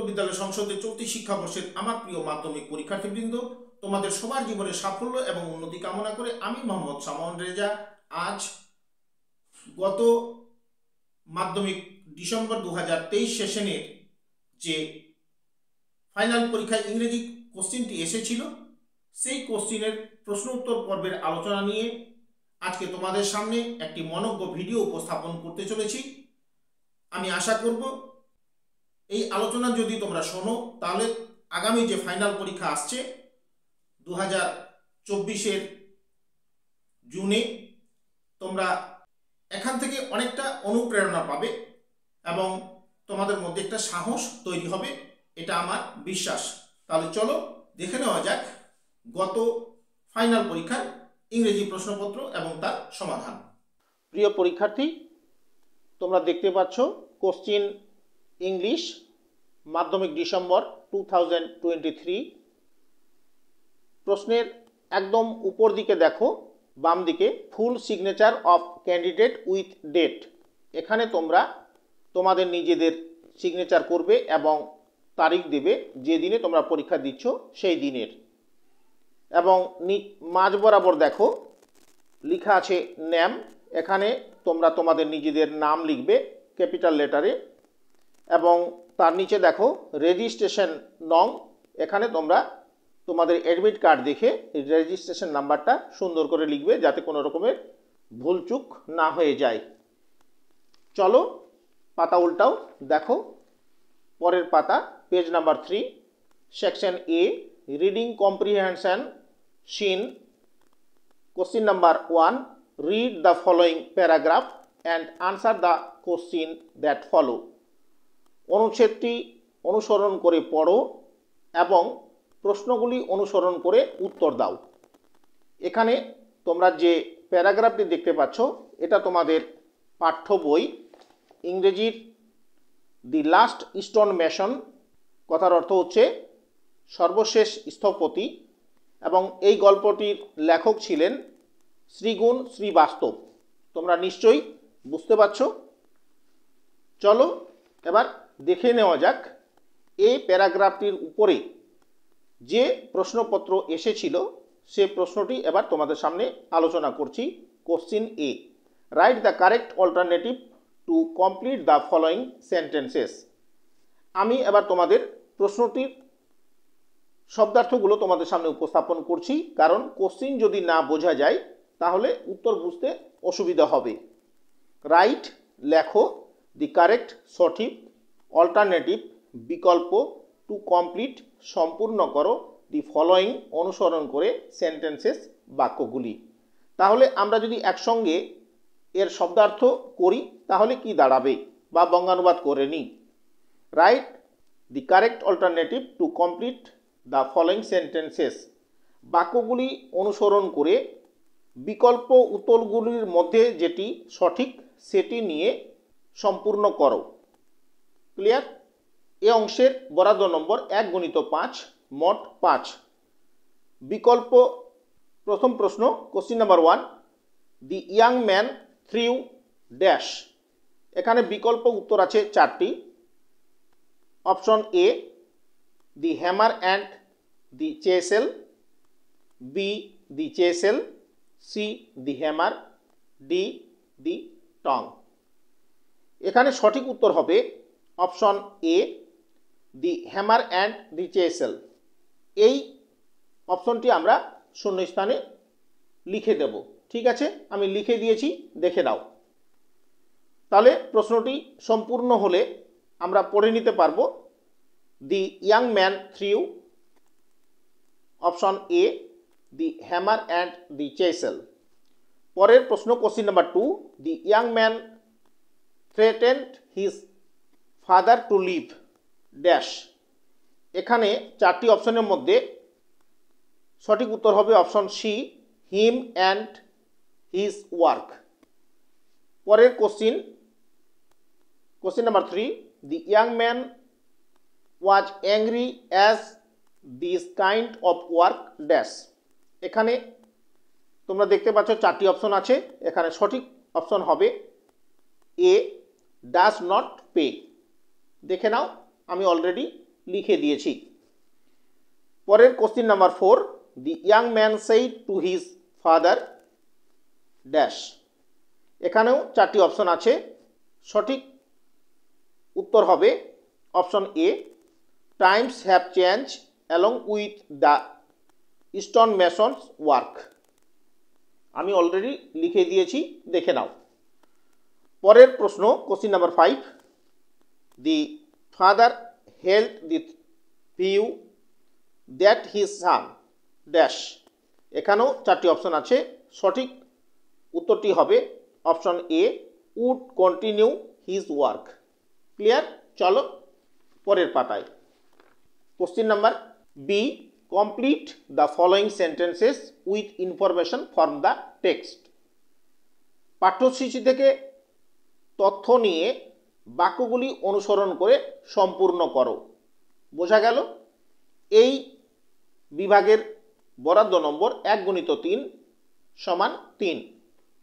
বিদ্যালয় সংসদের চলতি শিক্ষাবর্ষের আমার প্রিয় মাধ্যমিক পরীক্ষার্থীবৃন্দ, তোমাদের সবার জীবনে সাফল্য এবং উন্নতি কামনা করে আমি মোহাম্মদ সামাউন রেজা আজ গত মাধ্যমিক ডিসেম্বর 2023 সেশনের যে ফাইনাল পরীক্ষায় ইংরেজি কোশ্চিনটি এসেছিল সেই কোশ্চিনের প্রশ্ন উত্তর পর্বের আলোচনা নিয়ে আজকে তোমাদের সামনে একটি মনোজ্ঞ ভিডিও উপস্থাপন করতে চলেছি। আমি আশা করব এই আলোচনা যদি তোমরা শোনো তাহলে আগামী যে ফাইনাল পরীক্ষা আসছে 2024-এর জুনে তোমরা এখান থেকে অনেকটা অনুপ্রেরণা পাবে এবং তোমাদের মধ্যে একটা সাহস তৈরি হবে, এটা আমার বিশ্বাস। তাহলে চলো দেখে নেওয়া যাক গত ফাইনাল পরীক্ষার ইংরেজি প্রশ্নপত্র এবং তার সমাধান। প্রিয় পরীক্ষার্থী, তোমরা দেখতে পাচ্ছ কোশ্চিন ইংলিশ মাধ্যমিক ডিসেম্বর 2023। প্রশ্নের একদম উপর দিকে দেখো, বাম দিকে full signature of candidate with date. এখানে তোমরা তোমাদের নিজেদের সিগনেচার করবে এবং তারিখ দেবে যে দিনে তোমরা পরীক্ষা দিচ্ছ সেই দিনের। এবং মাঝ বরাবর দেখো লেখা আছে নেম, এখানে তোমরা তোমাদের নিজেদের নাম লিখবে ক্যাপিটাল লেটারে। এবং তার নিচে দেখো রেজিস্ট্রেশন নং, এখানে তোমরা তোমাদের অ্যাডমিট কার্ড দেখে রেজিস্ট্রেশন নাম্বারটা সুন্দর করে লিখবে যাতে কোনো রকমের ভুলচুক না হয়ে যায়। চলো পাতা উল্টাও, দেখো পরের পাতা page number 3, section A, reading comprehension শিন। Question number 1, read the following paragraph and answer the question that follow. অনুচ্ছেদটি অনুসরণ করে পড়ো এবং প্রশ্নগুলি অনুসরণ করে উত্তর দাও। এখানে তোমরা যে প্যারাগ্রাফটি দেখতে পাচ্ছ এটা তোমাদের পাঠ্য বই ইংরেজির দি লাস্ট স্টোন মেশন, কথার অর্থ হচ্ছে সর্বশেষ স্থপতি, এবং এই গল্পটির লেখক ছিলেন শ্রীগুণ শ্রীবাস্তব। তোমরা নিশ্চয়ই বুঝতে পারছ। চলো এবার দেখে নেওয়া যাক এই প্যারাগ্রাফটির উপরে যে প্রশ্নপত্র এসেছিল সে প্রশ্নটি এবার তোমাদের সামনে আলোচনা করছি। Question A, write the correct alternative to complete the following sentences. আমি এবার তোমাদের প্রশ্নটির শব্দার্থগুলো তোমাদের সামনে উপস্থাপন করছি, কারণ কোশ্চিন যদি না বোঝা যায় তাহলে উত্তর বুঝতে অসুবিধা হবে। রাইট লেখো, দি কারেক্ট সঠিক, অল্টারনেটিভ বিকল্প, টু কমপ্লিট সম্পূর্ণ করো, দি ফলোয়িং অনুসরণ করে সেন্টেন্সেস বাক্যগুলি। তাহলে আমরা যদি একসঙ্গে এর শব্দার্থ করি তাহলে কি দাঁড়াবে বা বঙ্গানুবাদ করে নিই। Write the correct alternative to complete the following sentences. বাক্যগুলি অনুসরণ করে বিকল্প উত্তরগুলির মধ্যে যেটি সঠিক সেটি নিয়ে সম্পূর্ণ করো। ক্লিয়ার? এ অংশের বরাদ্দ নম্বর 1x5, মোট 5। বিকল্প প্রথম প্রশ্ন, question number 1, the young man threw dash. এখানে বিকল্প উত্তর আছে 4টি। Option A, the hammer and the chisel, B the chisel, C the hammer, D the tong. এখানে সঠিক উত্তর হবে option A, the hammer and the chisel. এই অপশনটি আমরা শূন্যস্থানে লিখে দেব। ঠিক আছে, আমি লিখে দিয়েছি, দেখে নাও। তাহলে প্রশ্নটি সম্পূর্ণ হলে আমরা পড়ে নিতে পারবো। The young man threw, option A, the hammer and the chisel. পরের প্রশ্ন, question number 2, the young man threatened his father to leave dash. এখানে 4টি অপশনের মধ্যে সঠিক উত্তর হবে option C, him and his work. পরের question number 3, the young man was angry as this kind of work dash. এখানে তোমরা দেখতে পাচ্ছ 4টি অপশন আছে। এখানে সঠিক অপশন হবে এ, ডাজ নট পে। দেখে নাও, আমি অলরেডি লিখে দিয়েছি। পরের question number 4, the young man said to his father dash. এখানেও 4টি অপশন আছে। সঠিক উত্তর হবে option A, times have change along with the stone masons work. আমি অলরেডি লিখে দিয়েছি, দেখে নাও। পরের প্রশ্ন question number 5, the father held the view that his son dash. এখানেও 4টি অপশন আছে। সঠিক উত্তরটি হবে option A, would continue his work. Clear? চলো পরের পাতায়। Question number B, complete the following sentences with information from the text. পাঠ্যসূচি থেকে তথ্য নিয়ে বাক্যগুলি অনুসরণ করে সম্পূর্ণ করো। বোঝা গেল? এই বিভাগের বরাদ্দ নম্বর 1 × 3 = 3।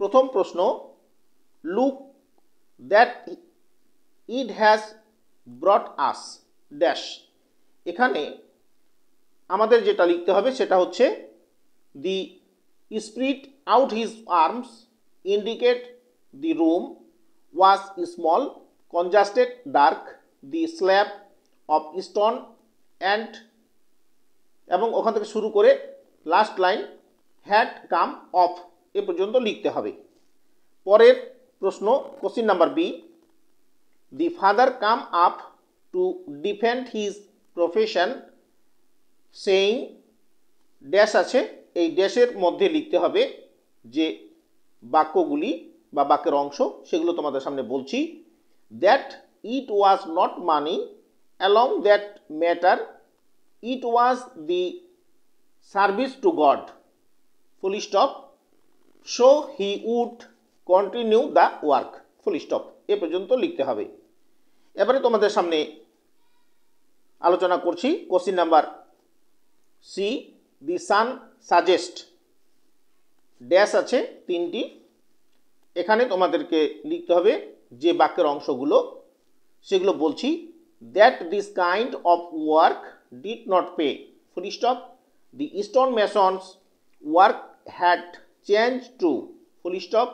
প্রথম প্রশ্ন, look that it has brought us dash. এখানে আমাদের যেটা লিখতে হবে সেটা হচ্ছে, the spread out his arms indicate the room was small, congested, dark, the slab of stone and, এবং ওখান থেকে শুরু করে last line had come of এ পর্যন্ত লিখতে হবে। পরের প্রশ্ন question number B, the father come up to defend his profession saying dash আছে। এই ড্যাশের মধ্যে লিখতে হবে যে বাক্যগুলি বা বাক্যের অংশ, সেগুলো তোমাদের সামনে বলছি। That it was not money along that matter, it was the service to God full stop, so he would continue the work full stop এ পর্যন্ত লিখতে হবে। এবারে তোমাদের সামনে আলোচনা করছি question number C, the sun suggest dash আছে 3টি। এখানে তোমাদেরকে লিখতে হবে যে বাক্যের অংশগুলো, সেগুলো বলছি। That this kind of work did not pay full stop, the stone masons work had change to full stop,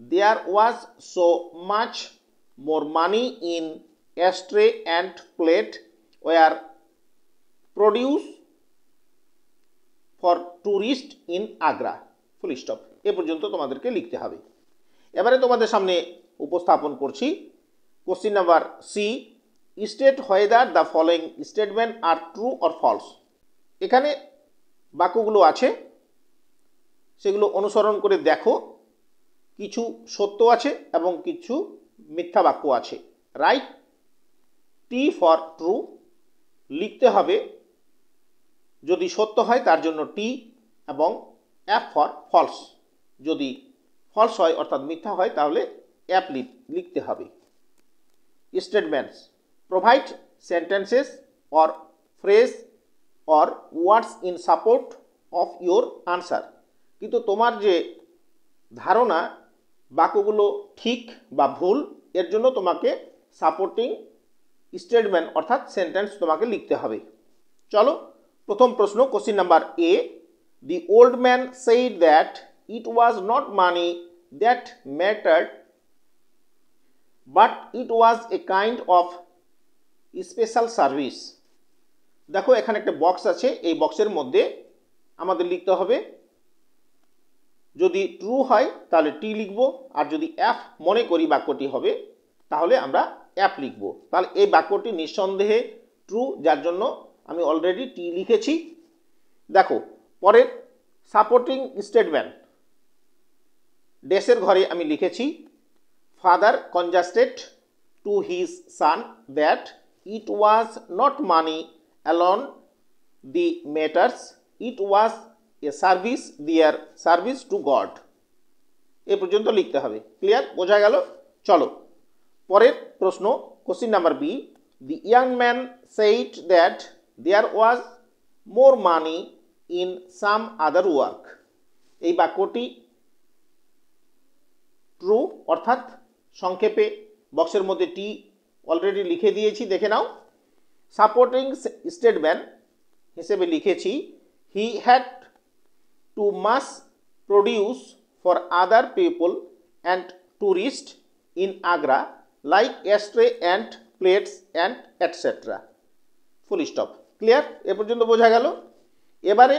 there was so much more money in ashtray and plate were produce for tourist in Agra full stop এ পর্যন্ত তোমাদেরকে লিখতে হবে। এবারে তোমাদের সামনে উপস্থাপন করছি question number C, state whether the following statement are true or false. এখানে বাক্যগুলো আছে, সেগুলো অনুসরণ করে দেখো। কিছু সত্য আছে এবং কিছু মিথ্যা বাক্য আছে। রাইট টি ফর ট্রু লিখতে হবে, যদি সত্য হয় তার জন্য টি, এবং এফ ফর ফলস, যদি ফলস হয় অর্থাৎ মিথ্যা হয় তাহলে এফ লিখতে হবে। Statements, provide sentences or phrase or words in support of your answer. কিন্তু তোমার যে ধারণা বাক্যগুলো ঠিক বা ভুল, এর জন্য তোমাকে সাপোর্টিং স্টেটমেন্ট অর্থাৎ সেন্টেন্স তোমাকে লিখতে হবে। চলো প্রথম প্রশ্ন question number A, the old man said that it was not money that mattered but it was a kind of special service. দেখো এখানে একটা বক্স আছে, এই বক্সের মধ্যে আমাদের লিখতে হবে, যদি ট্রু হয় তাহলে টি লিখব, আর যদি এফ মনে করি বাক্যটি হবে তাহলে আমরা এফ লিখব। তাহলে এই বাক্যটি নিঃসন্দেহে ট্রু, যার জন্য আমি অলরেডি টি লিখেছি। দেখো পরের সাপোর্টিং স্টেটমেন্ট, ড্যাশের ঘরে আমি লিখেছি, father congested to his son that it was not money alone the matters, it was a service, their service to God এ পর্যন্ত লিখতে হবে। ক্লিয়ার? বোঝা গেল? চলো পরের প্রশ্ন question number B, the young man said that there was more money in some other work. এই বাক্যটি ট্রু, অর্থাৎ সংক্ষেপে বক্সের মধ্যে টি অলরেডি লিখে দিয়েছি, দেখে নাও। সাপোর্টিং স্টেটমেন্ট হিসেবে লিখেছি he had to mass produce for other people and tourist in Agra like ashtray and plates and etcetera. Full stop. Clear? এ পর্যন্ত বোঝা গেল। এবারে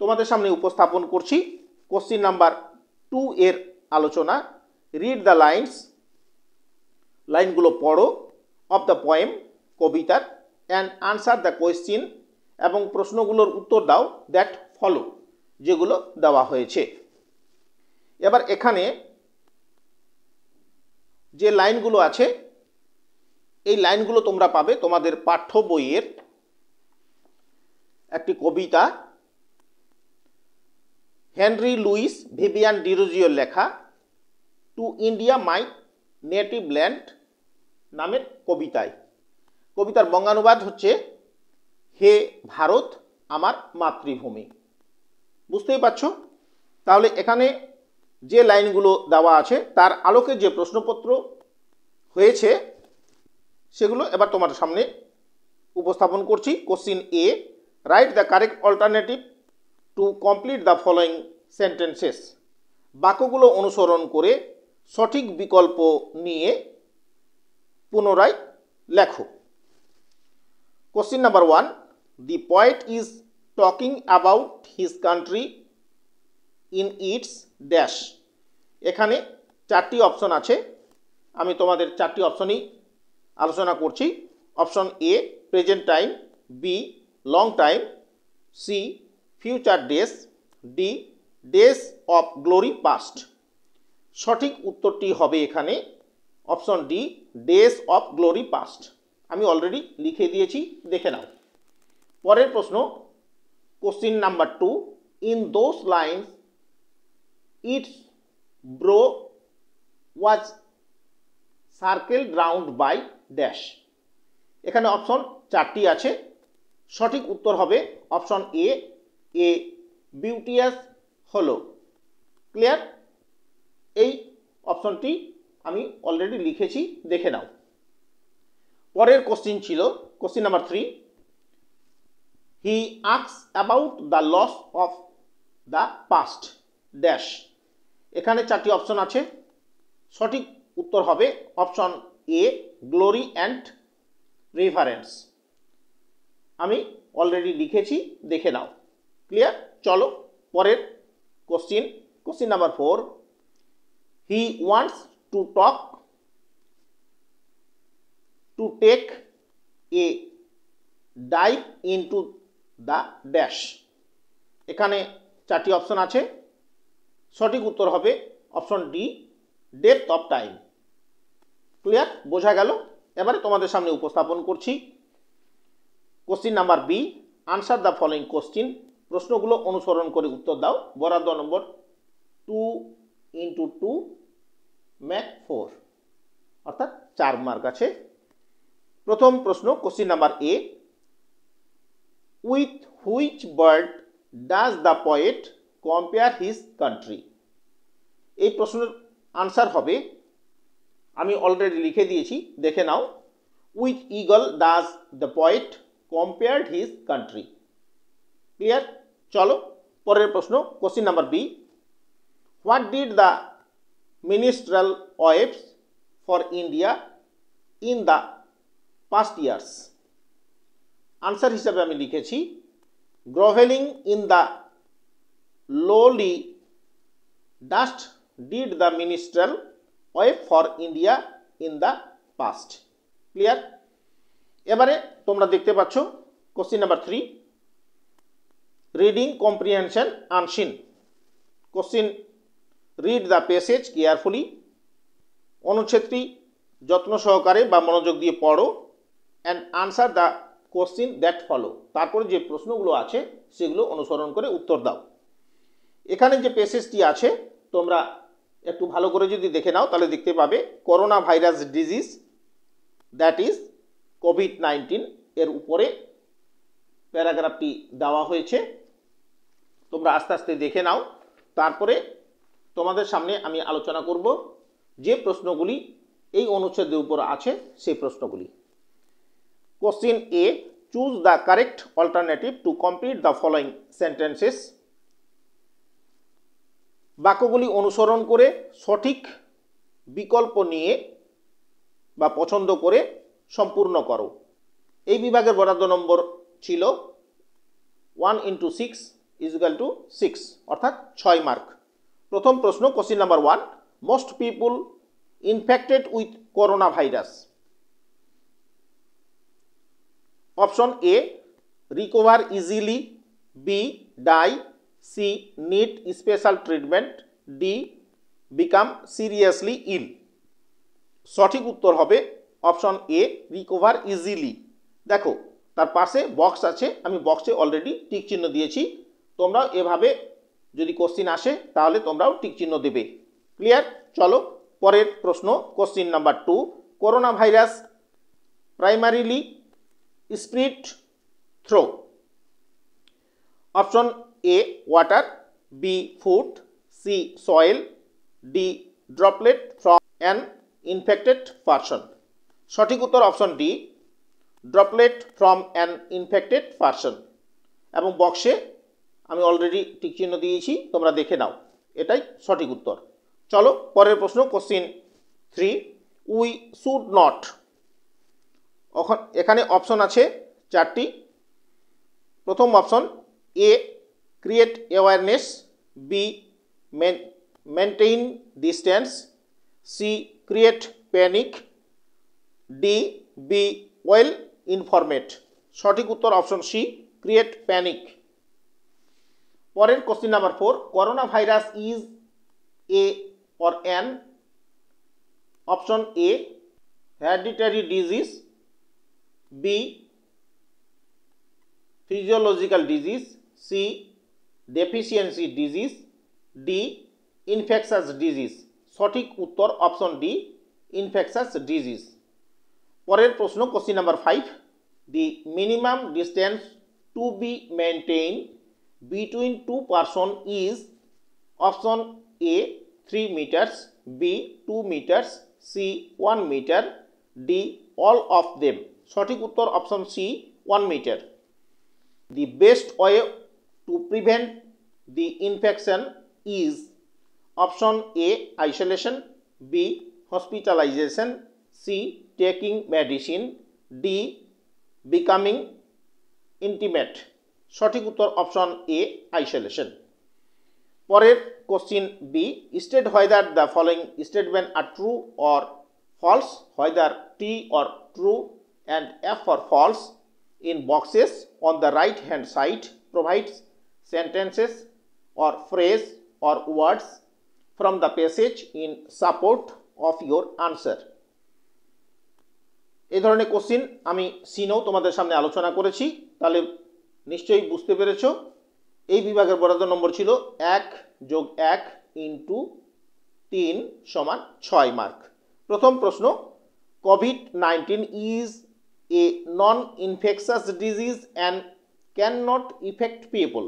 তোমাদের সামনে উপস্থাপন করছি কোশ্চিন নাম্বার 2 এর আলোচনা। রিড দ্য লাইনস, লাইনগুলো পড়ো, অফ দ্য পোয়েম, কবিতার, অ্যান্ড আনসার দ্য কোয়েশ্চিন, এবং প্রশ্নগুলোর উত্তর দাও, দ্যাট ফলো, যেগুলো দেওয়া হয়েছে। এবার এখানে যে লাইনগুলো আছে এই লাইনগুলো তোমরা পাবে তোমাদের পাঠ্য বইয়ের একটি কবিতা, হেনরি লুইস ভিভিয়ান ডিরোজিওর লেখা to India my native land নামের কবিতায়। কবিতার বঙ্গানুবাদ হচ্ছে হে ভারত আমার মাতৃভূমি। বুঝতেই পারছো? তাহলে এখানে যে লাইনগুলো দেওয়া আছে তার আলোকে যে প্রশ্নপত্র হয়েছে সেগুলো এবার তোমার সামনে উপস্থাপন করছি। Question A, write the correct alternative to complete the following sentences. বাক্যগুলো অনুসরণ করে সঠিক বিকল্প নিয়ে পুনরায় লেখো। Question number 1, the poet is talking about his country in its dash. এখানে 4টি অপশন আছে, আমি তোমাদের 4টি অপশনই আলোচনা করছি। Option A present time, B long time, C future days, D days of glory past. সঠিক উত্তরটি হবে এখানে option D, days of glory past. আমি অলরেডি লিখে দিয়েছি, দেখে নাও। পরের প্রশ্ন, question number 2, in those lines its brow was circled round by dash. এখানে অপশন 4টি আছে, সঠিক উত্তর হবে অপশন এ, এ বিউটিয়াস হলো। ক্লিয়ার? এই অপশনটি আমি অলরেডি লিখেছি, দেখে নাও। পরের কোশ্চিন ছিল question number 3, he asks about the loss of the past dash. এখানে 4টি অপশন আছে, সঠিক উত্তর হবে option A, glory and reference. আমি অলরেডি লিখেছি, দেখে নাও। ক্লিয়ার? চলো পরের question, question number 4, he wants to talk to take a dive into the dash. এখানে 4টি অপশন আছে, সঠিক উত্তর হবে option D, depth of time. Clear? বোঝা গেল? এবারে তোমাদের সামনে উপস্থাপন করছি question number B, answer the following question. প্রশ্নগুলো অনুসরণ করে উত্তর দাও। বরাদ্দ নম্বর 2 × 2 ম্যাক 4, অর্থাৎ 4 মার্ক আছে। প্রথম প্রশ্ন, question number A, with which bird does the poet compare his country. এই প্রশ্নের আনসার হবে, আমি অলরেডি লিখে দিয়েছি, দেখে নাও। With eagle does the poet compared his country. Clear? চলো পরের প্রশ্ন, question number B, what did the minstrel weaves for India in the past years. Answer হিসাবে আমি লিখেছি, groveling in the lowly dust did the minstrel weave for India in the past. Clear? এবারে তোমরা দেখতে পাচ্ছ question number 3, reading comprehension unseen. Question, read the passage carefully. অনুচ্ছেদটি যত্ন সহকারে বা মনোযোগ দিয়ে পড়ো, and answer the question that follow. তারপরে যে প্রশ্নগুলো আছে সেগুলো অনুসরণ করে উত্তর দাও। এখানে যে প্যাসেজটি আছে তোমরা একটু ভালো করে যদি দেখে নাও তাহলে দেখতে পাবে corona virus disease, that is COVID-19 এর উপরে প্যারাগ্রাফটি দেওয়া হয়েছে। তোমরা আস্তে আস্তে দেখে নাও, তারপরে তোমাদের সামনে আমি আলোচনা করব যে প্রশ্নগুলি এই অনুচ্ছেদের উপর আছে সেই প্রশ্নগুলি। Question A, choose the correct alternative to complete the following sentences. বাক্যগুলি অনুসরণ করে সঠিক বিকল্প নিয়ে বা পছন্দ করে সম্পূর্ণ করো। এই বিভাগের বরাদ্দ নম্বর ছিল 1 × 6 = 6, অর্থাৎ 6 মার্ক। প্রথম প্রশ্ন, question number 1, most people infected with corona virus. Option A, recover easily, B, die, C, need special treatment, D, become seriously ill. সঠিক উত্তর হবে অপশন এ, রিকভার ইজিলি। দেখো তার পাশে বক্স আছে, আমি বক্সে অলরেডি টিক চিহ্ন দিয়েছি। তোমরাও এভাবে যদি কোশ্চিন আসে তাহলে তোমরাও টিক চিহ্ন দেবে। ক্লিয়ার? চলো পরের প্রশ্ন, question number 2, corona virus primarily spread through. Option A, water, B, food, C, soil, D, droplet from an infected person. সঠিক উত্তর option D, droplet from an infected person. এবং বক্সে আমি অলরেডি টিক চিহ্ন দিয়েছি, তোমরা দেখে নাও, এটাই সঠিক উত্তর। চলো পরের প্রশ্ন, কোশ্চিন 3, উই শুড নট। এখানে অপশন আছে 4টি। প্রথম option A, create awareness, B, maintain distance, C, create panic, D, be well informed. সঠিক উত্তর অপশন সি, ক্রিয়েট প্যানিক। পরের question number 4, corona virus is a or an. Option A, hereditary disease, B, physiological disease, C, deficiency disease, D, infectious disease. সঠিক উত্তর option D, infectious disease. পরের প্রশ্ন, question number 5, the minimum distance to be maintain between two person is. Option A, 3 meters, B, 2 meters, C, 1 meter, D, all of them. সঠিক উত্তর option C, 1 meter। The best way to prevent the infection is. Option A, isolation, B, hospitalisation, C, taking medicine, D, becoming intimate. সঠিক উত্তর option A, isolation. পরের question B, state whether the following statement are true or false, whether T or true and F for false. In boxes on the right hand side provides sentences or phrase or words from the passage in support of your answer. এই ধরনের question আমি সিনেও তোমাদের সামনে আলোচনা করেছি, তাহলে নিশ্চয়ই বুঝতে পেরেছো। এই বিভাগের বরাদ্দ নম্বর ছিল 1 + 1 × 3 = 6 মার্ক। প্রথম প্রশ্ন, COVID-19 is a non infectious disease and can not effect people.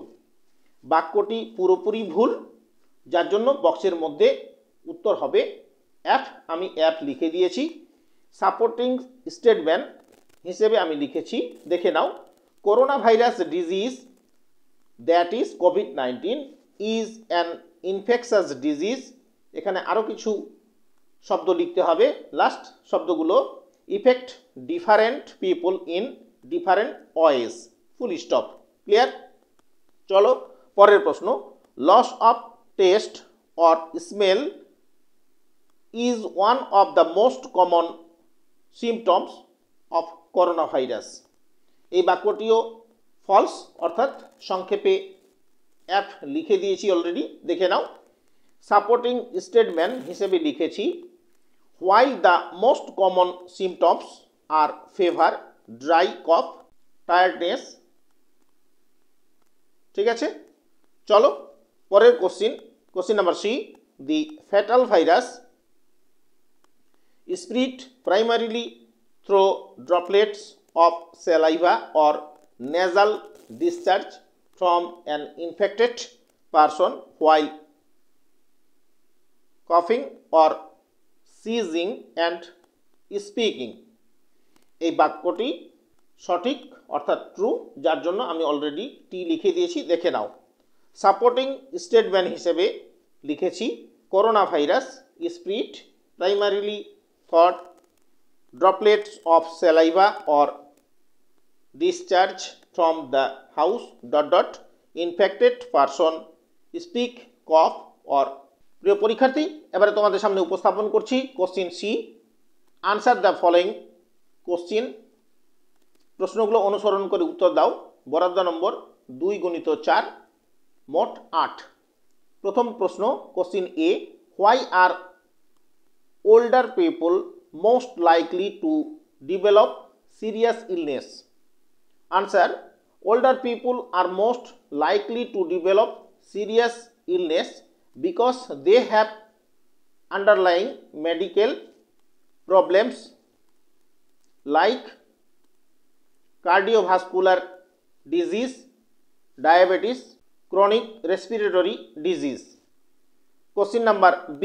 বাক্যটি পুরোপুরি ভুল, যার জন্য বক্সের মধ্যে উত্তর হবে এফ। আমি এফ লিখে দিয়েছি। সাপোর্টিং স্টেটমেন্ট হিসেবে আমি লিখেছি, দেখে নাও, corona virus disease that is কোভিড-19 ইজ অ্যান ইনফেকশাস ডিজিজ। এখানে আরও কিছু শব্দ লিখতে হবে। লাস্ট শব্দগুলো effect different people in different ways, full stop. Clear? চলো পরের প্রশ্ন, loss of taste or smell is one of the most common symptoms of corona virus. এই বাক্যটিও ফলস, অর্থাৎ সংক্ষেপে এফ লিখে দিয়েছি অলরেডি, দেখে নাও। সাপোর্টিং স্টেটমেন্ট হিসেবে লিখেছি, while the most common symptoms are fever, dry cough, tiredness। ঠিক আছে, চলো পরের question number C, the fatal virus spread primarily through droplets of saliva or nasal discharge from an infected person while coughing or sneezing and speaking। এই বাক্যটি সঠিক অর্থাৎ true, যার জন্য আমি অলরেডি টি লিখে দিয়েছি, দেখে নাও। সাপোর্টিং স্টেটমেন্ট হিসেবে লিখেছি corona virus spread primarily through droplets of saliva or discharge from the house ... infected person speak, cough or... প্রিয় পরীক্ষার্থী, এবারে তোমাদের সামনে উপস্থাপন করছি question C. Answer the following question. প্রশ্নগুলো অনুসরণ করে উত্তর দাও। বরাদ্দ নম্বর 2 × 4, মোট 8। প্রথম প্রশ্ন, question A, why are older people most likely to develop serious illness? Answer: older people are most likely to develop serious illness because they have underlying medical problems like cardiovascular disease, diabetes, chronic respiratory disease. Question number B,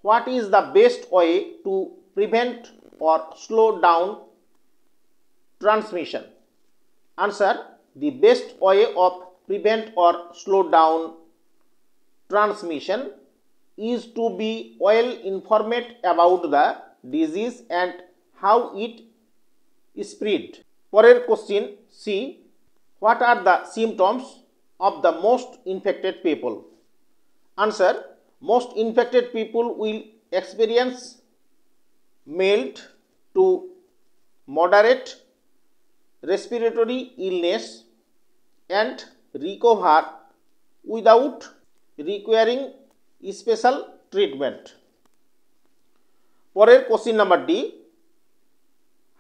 what is the best way to prevent or slow down transmission? Answer: the best way of prevent or slow down transmission is to be well informed about the disease and how it spread. পরের question C, what are the symptoms of the most infected people? Answer: most infected people will experience mild to moderate respiratory illness and recover without requiring special treatment. পরের question number D,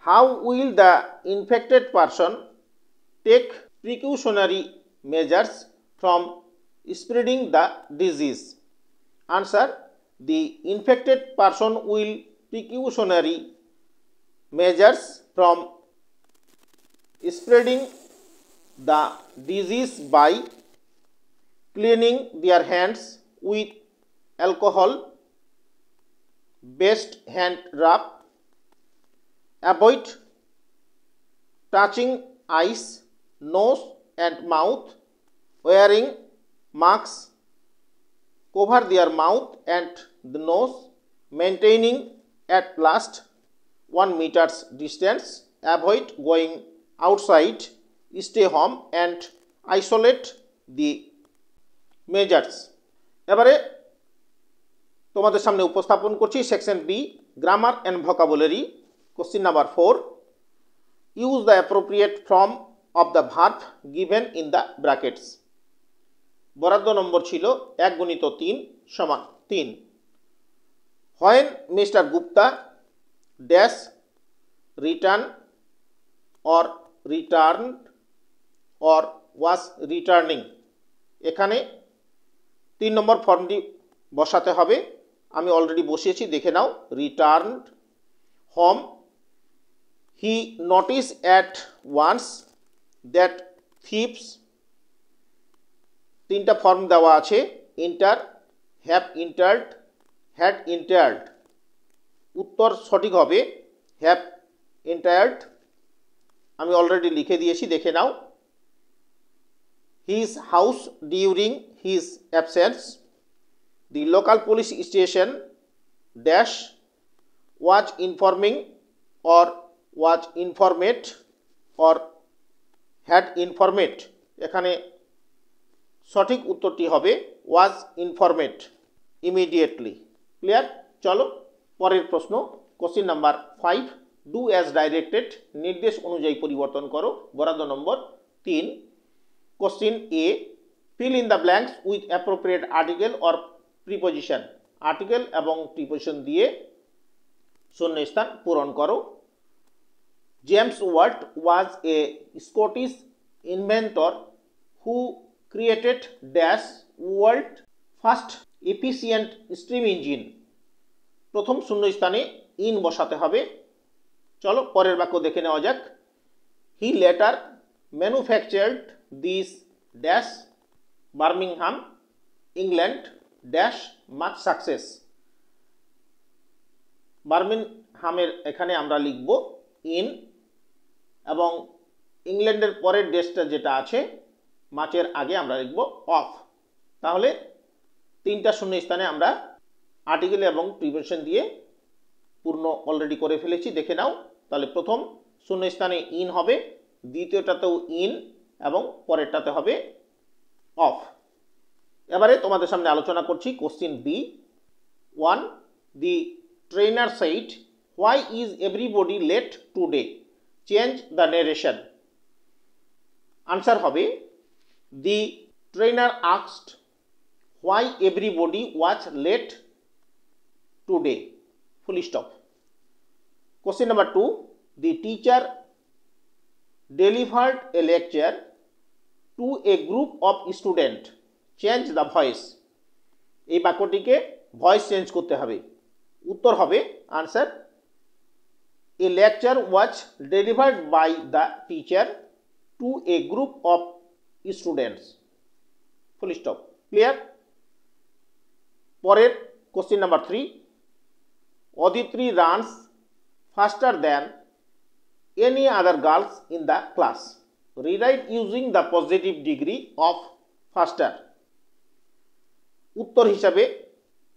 how will the infected person take precautionary measures from spreading the disease? Answer: the infected person will precautionary measures from spreading the disease by cleaning their hands with alcohol based hand rub, avoid touching eyes, nose and mouth, wearing masks, cover their mouth and the nose, maintaining at least 1 meter's distance, avoid going outside, stay home and isolate the measures. এবারে তোমাদের সামনে উপস্থাপন করছি section B, grammar and vocabulary. Question number 4, use the appropriate form of the verb given in the brackets. বরাদ্দ নম্বর ছিল 1 × 3 = 3। When Mr. Gupta dash return or returned or was returning, এখানে 3 নম্বর ফর্মটি বসাতে হবে। আমি অলরেডি বসিয়েছি, দেখে নাও। Returned home, he notice at once that thieves, 3টা ফর্ম দেওয়া আছে। Enter, have entered, had entered. উত্তর সঠিক হবে হ্যাভ ইন্টার্ড। আমি অলরেডি লিখে দিয়েছি, দেখে নাও। His house during his absence, the local police station dash was informing or was informed or had informed, এখানে সঠিক উত্তরটি হবে was informed immediately. ক্লিয়ার? চলো পরের প্রশ্ন, question number 5, do as directed, নির্দেশ অনুযায়ী পরিবর্তন করো। বরাদ্দ নম্বর 3। Question A, fill in the blanks with appropriate article or preposition. Article এবং প্রিপোজিশন দিয়ে শূন্যস্থান পূরণ করো। James Watt was a Scottish inventor who created dash world first efficient steam engine. প্রথম শূন্যস্থানে ইন বসাতে হবে। চলো পরের বাক্য দেখে নেওয়া যাক। He later manufactured this dash Birmingham, England dash much success. বার্মিংহামের এখানে আমরা লিখব ইন এবং ইংল্যান্ডের পরের দেশটা যেটা আছে মাচের আগে আমরা লিখব অফ। তাহলে তিনটা শূন্যস্থানে আমরা আর্টিকেল এবং প্রিপোজিশন দিয়ে পূর্ণ অলরেডি করে ফেলেছি, দেখে নাও। তাহলে প্রথম শূন্যস্থানে ইন হবে, দ্বিতীয়টাতেও ইন এবং পরেরটাতে হবে অফ। এবারে তোমাদের সামনে আলোচনা করছি question B 1। The trainer said why is everybody late today, change the narration. Answer হবে the trainer asked why everybody was late today, full stop. Question number 2. The teacher delivered a lecture to a group of students. Change the voice. এই বাক্যটিকে voice change করতে হবে। উত্তর হবে answer a lecture was delivered by the teacher to a group of students. Full stop. Clear? পরের question number 3. Aditri runs faster than any other girls in the class. Rewrite using the positive degree of faster. উত্তর হিসাবে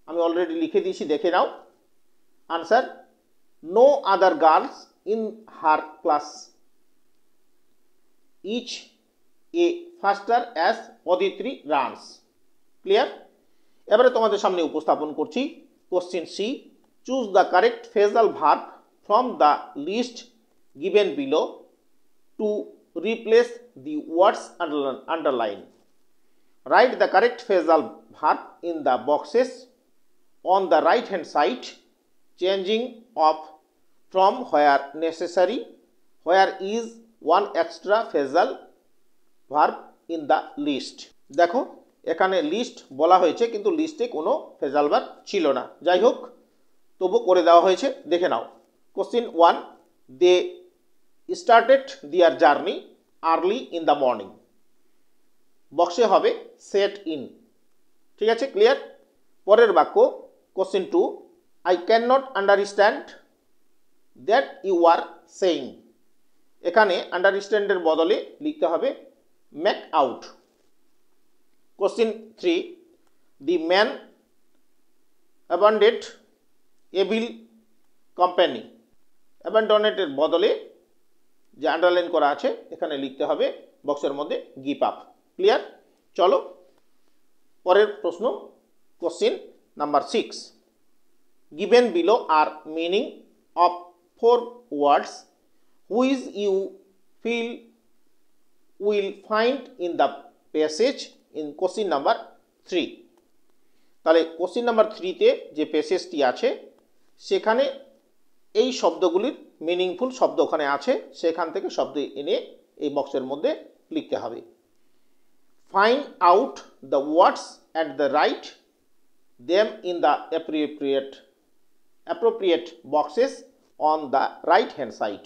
আমি already লিখে দিয়েছি, দেখে নাও। Answer no other girls in her class each a faster as Aditri runs. Clear? এবারে তোমাদের সামনে উপস্থাপন করছি question C. Choose the correct phrasal verb from the list given below to replace the words underline. Write the correct phrasal verb in the boxes on the right hand side, changing of from where necessary, where is one extra phrasal verb in the list. দেখো এখানে list বলা হয়েছে কিন্তু লিস্টে কোনো phrasal verb ছিল না, যাই হোক তবু করে দেওয়া হয়েছে, দেখে নাও। Question 1. They started their journey early in the morning. বক্সে হবে set in। ঠিক আছে, ক্লিয়ার? পরের বাক্য Question 2. I cannot understand that you are saying. এখানে understand এর বদলে লিখতে হবে make out। Question 3. The man abandoned evil company. অ্যাবান্ডনেটের বদলে যে আন্ডারলাইন করা আছে এখানে লিখতে হবে বক্সের মধ্যে গিভ আপ। ক্লিয়ার? চলো পরের প্রশ্ন question number 6। Given below are meaning of 4 words which you feel will find in the passage in question number 3। তাহলে কোশ্চিন নাম্বার 3তে যে প্যাসেজটি আছে সেখানে এই শব্দগুলির মিনিংফুল শব্দ ওখানে আছে, সেখান থেকে শব্দ এনে এই বক্সের মধ্যে লিখতে হবে। Find out the words at the write them in the appropriate boxes on the right hand side.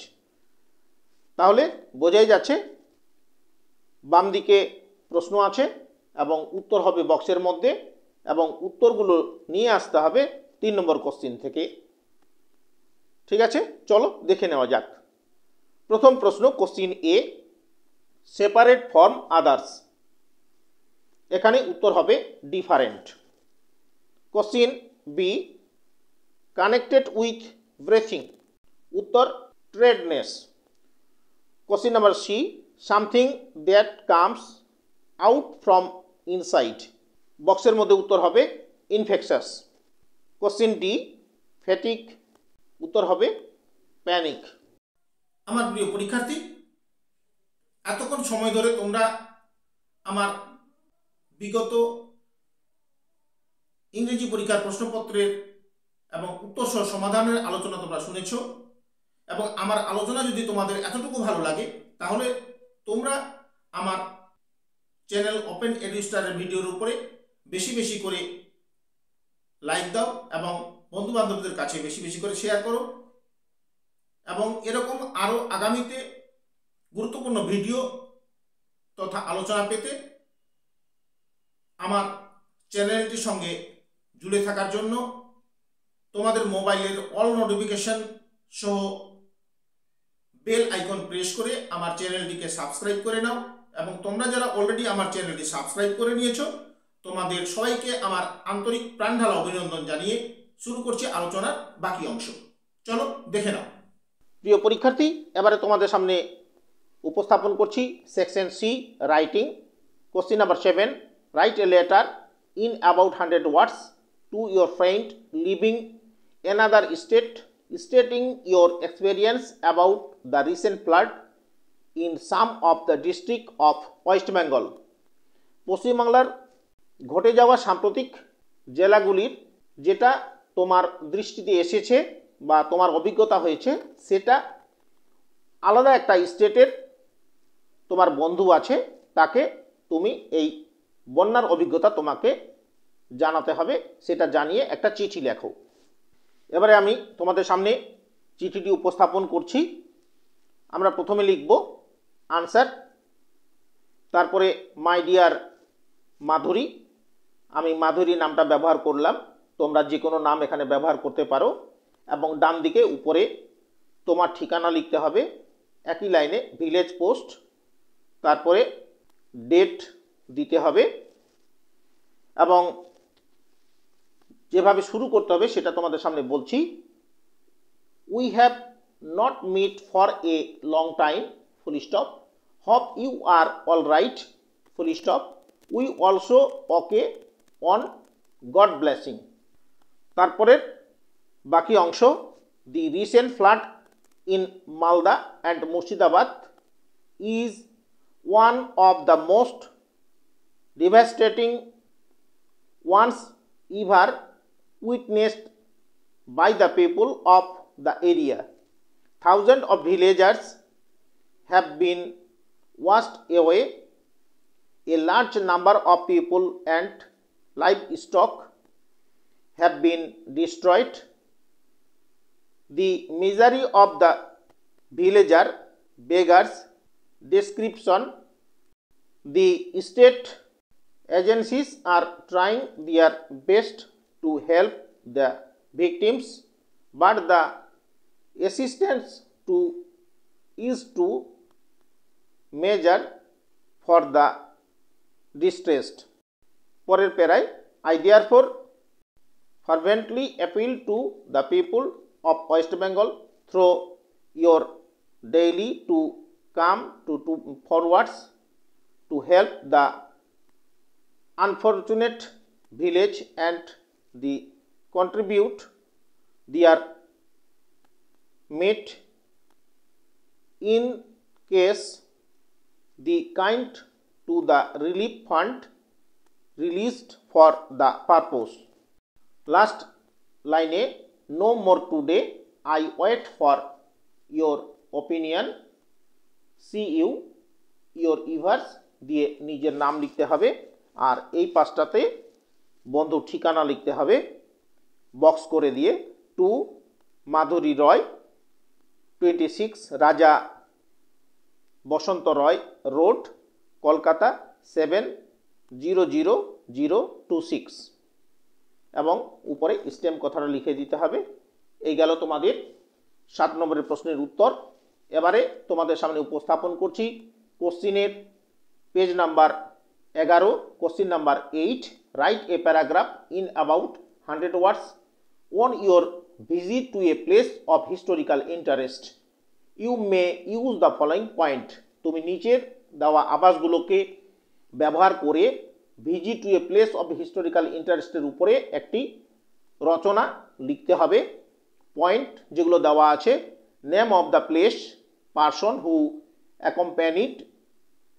তাহলে বোঝাই যাচ্ছে বাম দিকে প্রশ্ন আছে এবং উত্তর হবে বক্সের মধ্যে, এবং উত্তরগুলো নিয়ে আসতে হবে 3 নম্বর কোশ্চিন থেকে। ঠিক আছে, চলো দেখে নেওয়া যাক। প্রথম প্রশ্ন question A, separate from others. এখানে উত্তর হবে different. Question B, connected with breathing. উত্তর ট্রেডনেস। Question number C, something that comes out from inside. বক্সের মধ্যে উত্তর হবে ইনফেকশাস। Question D, fatigue. উত্তর হবে প্যানিক। আমার প্রিয় পরীক্ষার্থী, এতক্ষণ সময় ধরে তোমরা আমার বিগত ইংরেজি পরীক্ষার প্রশ্নপত্রের এবং উত্তরসহ সমাধানের আলোচনা তোমরা শুনেছ, এবং আমার আলোচনা যদি তোমাদের এতটুকু ভালো লাগে তাহলে তোমরা আমার চ্যানেল ওপেন এডুস্টারের ভিডিওর উপরে বেশি বেশি করে লাইক দাও এবং বন্ধু বান্ধবদের কাছে বেশি বেশি করে শেয়ার করো, এবং এরকম আরও আগামীতে গুরুত্বপূর্ণ ভিডিও তথা আলোচনা পেতে আমার চ্যানেলটির সঙ্গে জুড়ে থাকার জন্য তোমাদের মোবাইলের অল নোটিফিকেশন সহ বেল আইকন প্রেস করে আমার চ্যানেলটিকে সাবস্ক্রাইব করে নাও এবং তোমরা যারা অলরেডি আমার চ্যানেলটি সাবস্ক্রাইব করে নিয়েছো তোমাদের সবাইকে আমার আন্তরিক প্রাণঢালা অভিনন্দন জানিয়ে শুরু করছি আলোচনার বাকি অংশ। চলো দেখে নাও। প্রিয় পরীক্ষার্থী, এবারে তোমাদের সামনে উপস্থাপন করছি section C writing. Question number 7, write a letter in about 100 words to your friend living another state stating your experience about the recent flood in some of the district of West Bengal. পশ্চিমবাংলার ঘটে যাওয়া সাম্প্রতিক জেলাগুলির যেটা তোমার দৃষ্টিতে এসেছে বা তোমার অভিজ্ঞতা হয়েছে সেটা আলাদা একটা স্টেটের তোমার বন্ধু আছে তাকে তুমি এই বন্যার অভিজ্ঞতা তোমাকে জানাতে হবে, সেটা জানিয়ে একটা চিঠি লেখো। এবারে আমি তোমাদের সামনে চিঠিটি উপস্থাপন করছি। আমরা প্রথমে লিখব আনসার, তারপরে মাই ডিয়ার মাধুরী। আমি মাধুরী নামটা ব্যবহার করলাম, তোমরা যে কোনো নাম এখানে ব্যবহার করতে পারো। এবং ডান দিকে উপরে তোমার ঠিকানা লিখতে হবে, একই লাইনে ভিলেজ পোস্ট, তারপরে ডেট দিতে হবে এবং যেভাবে শুরু করতে হবে সেটা তোমাদের সামনে বলছি। We have not met for a long time, full stop, hope you are all right, full stop, we also okay on, God blessing. তারপরে বাকি অংশ, the recent flood in Malda and Murshidabad is one of the most devastating ones ever witnessed by the people of the area. Thousands of villagers have been washed away. A large number of people and livestock have been destroyed. The misery of the villager beggars description. The state agencies are trying their best to help the victims, but the assistance is too measure for the distressed. পরের প্যারায়, I therefore fervently appeal to the people of West Bengal through your daily to come to forwards to help the unfortunate village and the contribute their meat in case the kind to the relief fund released for the purpose. Last line, no more today, I wait for your opinion, see you, your ears দিয়ে নিজের নাম লিখতে হবে আর এই পাশটাতে বন্ধুর ঠিকানা লিখতে হবে বক্স করে দিয়ে। টু মাধুরী রয়, 26 রাজা বসন্ত রয় রোড, কলকাতা 700026 এবং উপরে স্টেম কথাটা লিখে দিতে হবে। এই গেল তোমাদের 7 নম্বরের প্রশ্নের উত্তর। এবারে তোমাদের সামনে উপস্থাপন করছি কোশ্চিনের page number 11, question number 8, write a paragraph in about 100 words on your visit to a place of historical interest. You may use the following point. তুমি নিচের দেওয়া আবাসগুলোকে ব্যবহার করে visit to a place of historical ইন্টারেস্টের উপরে একটি রচনা লিখতে হবে। পয়েন্ট যেগুলো দেওয়া আছে, name of the place, person who accompanied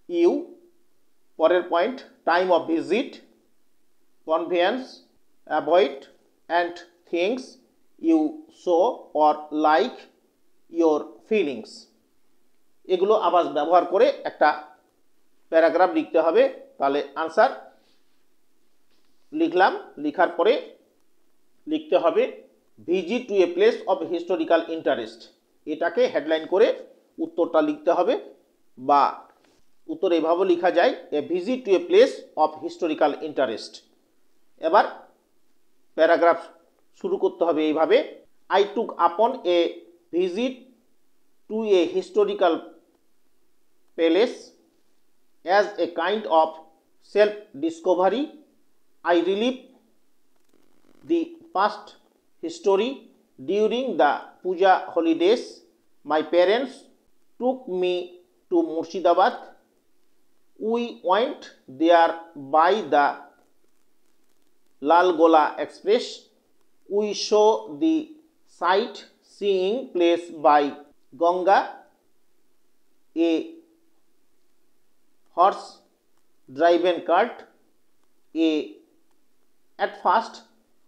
you. পরের point, time of visit, conveyance, avoid and things you show or like, your feelings. এগুলো আবার ব্যবহার করে একটা প্যারাগ্রাফ লিখতে হবে। তাহলে আনসার লিখলাম, লিখার পরে লিখতে হবে visit to a place of historical interest. এটাকে হেডলাইন করে উত্তরটা লিখতে হবে, বা উত্তর এভাবে লেখা যায়, a visit to a place of historical interest. এবার প্যারাগ্রাফ শুরু করতে হবে এইভাবে, আই টুক আপন a visit to a historical palace as a kind of self-discovery. I relive the past history. During the Puja holidays, my parents took me to Murshidabad. We went there by the Lal Gola Express. We saw the sightseeing place by Ganga, a horse-driven cart. At first,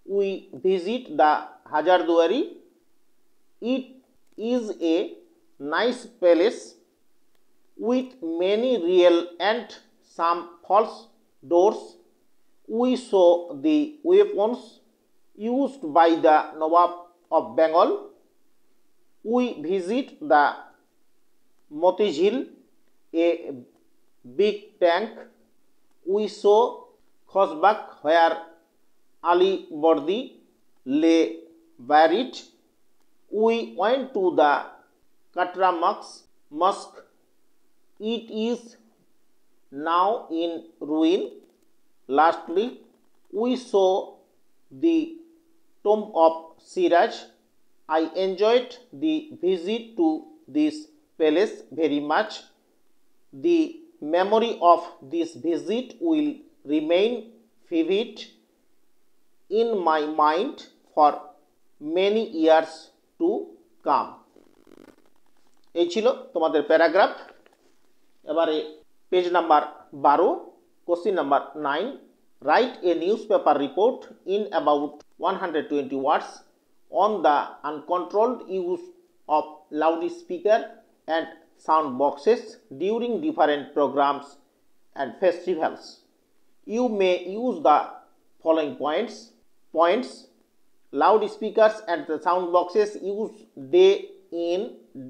we visit the Hajarduari. It is a nice palace with many real and some false doors. We saw the weapons used by the Nawab of Bengal. We visit the Motijhil, a big tank. We saw Khosbak, where Ali Bordi lay buried. We went to the Katra Mosque. It is now in ruin. Lastly, we saw the tomb of Siraj. I enjoyed the visit to this palace very much. The memory of this visit will remain vivid in my mind for many years to come. এই ছিল তোমাদের paragraph. এবারে page number 12, question number 9, write a newspaper report in about 120 words on the uncontrolled use of loud speaker and sound boxes during different programmes and festivals. You may use the following points. Loudspeakers and the sound boxes used day in,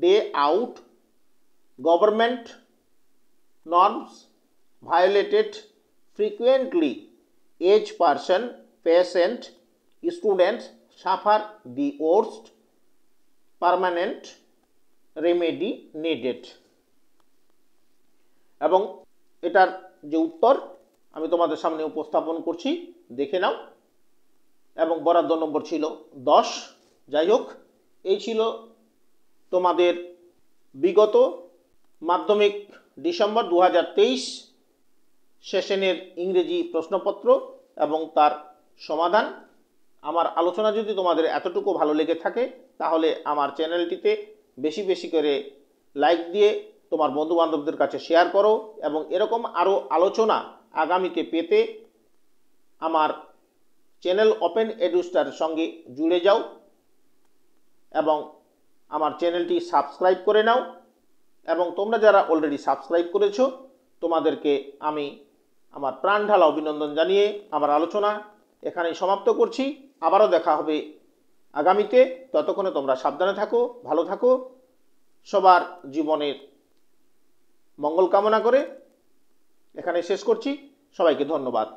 day out. Government norms violated frequently. Aged person, patient, students suffer the worst. Permanent remedy needed. এবং এটার যে উত্তর আমি তোমাদের সামনে উপস্থাপন করছি, দেখে নাও। এবং বরাদ্দ নম্বর ছিল 10। যাই হোক, এই ছিল তোমাদের বিগত মাধ্যমিক ডিসেম্বর 2023 সেশনের ইংরেজি প্রশ্নপত্র এবং তার সমাধান। আমার আলোচনা যদি তোমাদের এতটুকু ভালো লেগে থাকে তাহলে আমার চ্যানেলটিতে বেশি বেশি করে লাইক দিয়ে তোমার বন্ধুবান্ধবদের কাছে শেয়ার করো এবং এরকম আরও আলোচনা আগামীতে পেতে আমার চ্যানেল ওপেন এডুস্টার সঙ্গে জুড়ে যাও এবং আমার চ্যানেলটি সাবস্ক্রাইব করে নাও। এবং তোমরা যারা অলরেডি সাবস্ক্রাইব করেছো তোমাদেরকে আমি আমার প্রাণঢালা অভিনন্দন জানিয়ে আমার আলোচনা এখানেই সমাপ্ত করছি। আবারও দেখা হবে আগামীতে। ততক্ষণে তোমরা সাবধানে থাকো, ভালো থাকো। সবার জীবনের মঙ্গল কামনা করে এখানে শেষ করছি। সবাইকে ধন্যবাদ।